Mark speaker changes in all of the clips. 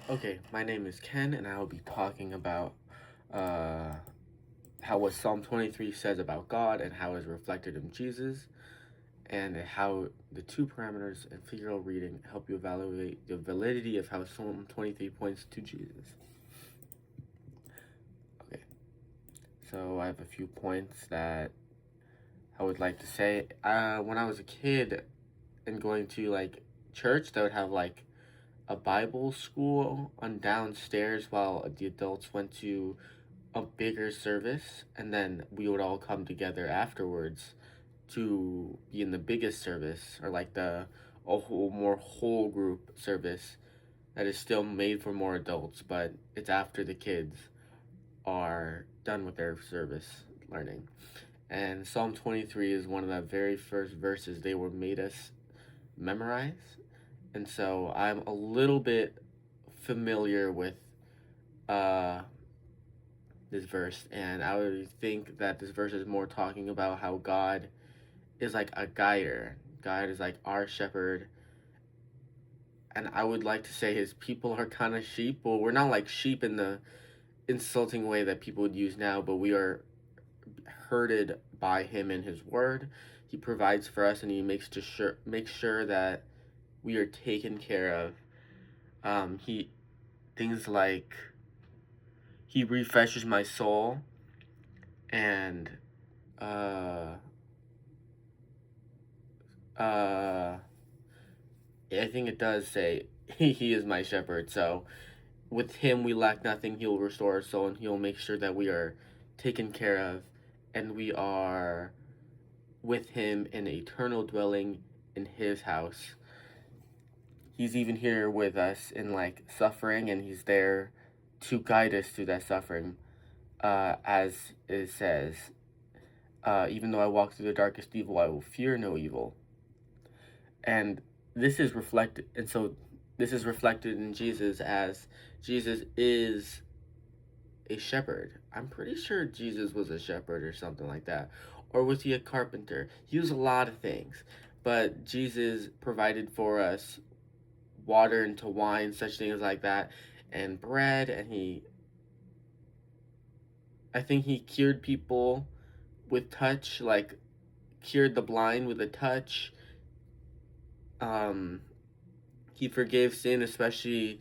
Speaker 1: Okay, my name is Ken, and I will be talking about uh, how what Psalm 23 says about God and how it's reflected in Jesus, and how the two parameters and figural reading help you evaluate the validity of how Psalm 23 points to Jesus. Okay, so I have a few points that I would like to say. When I was a kid and going to church, they would have a Bible school on downstairs while the adults went to a bigger service, and then we would all come together afterwards to be in the biggest service, or more whole group service that is still made for more adults, but it's after the kids are done with their service learning. And Psalm 23 is one of the very first verses they were made us memorize. And so I'm a little bit familiar with uh, this verse, and I would think that this verse is more talking about how God is like a guider. God is like our shepherd, and I would like to say his people are kind of sheep. Well, we're not like sheep in the insulting way that people would use now, but we are herded by him in his word. He provides for us, and he makes sure that we are taken care of. He things like he refreshes my soul, and uh uh I think it does say he is my shepherd. So with him we lack nothing. He'll restore our soul, and he'll make sure that we are taken care of, and we are with him in eternal dwelling in his house. He's even here with us in suffering, and he's there to guide us through that suffering. As it says, even though I walk through the darkest evil, I will fear no evil. And this is reflected in Jesus, as Jesus is a shepherd. I'm pretty sure Jesus was a shepherd or something like that. Or was he a carpenter? He was a lot of things. But Jesus provided for us water into wine, such things like that, and bread, and I think he cured people with touch, like cured the blind with a touch. Um, he forgave sin, especially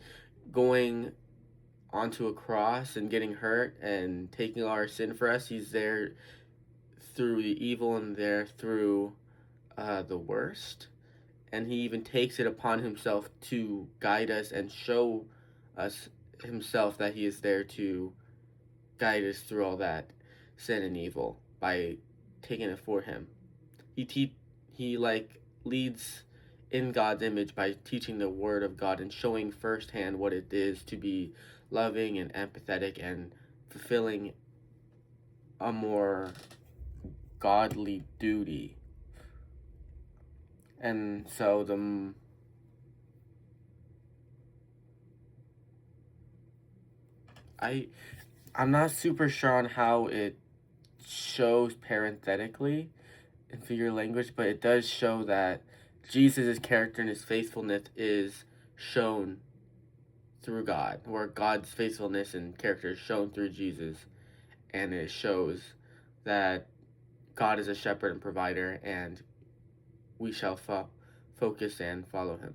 Speaker 1: going onto a cross and getting hurt and taking our sin for us. He's there through the evil and there through the worst. And he even takes it upon himself to guide us and show us himself that he is there to guide us through all that sin and evil by taking it for him. He leads in God's image by teaching the word of God and showing firsthand what it is to be loving and empathetic and fulfilling a more godly duty. And so I I'm not super sure on how it shows parenthetically in figure language, but it does show that Jesus' character and his faithfulness is shown through God, where God's faithfulness and character is shown through Jesus, and it shows that God is a shepherd and provider, and we shall focus and follow him.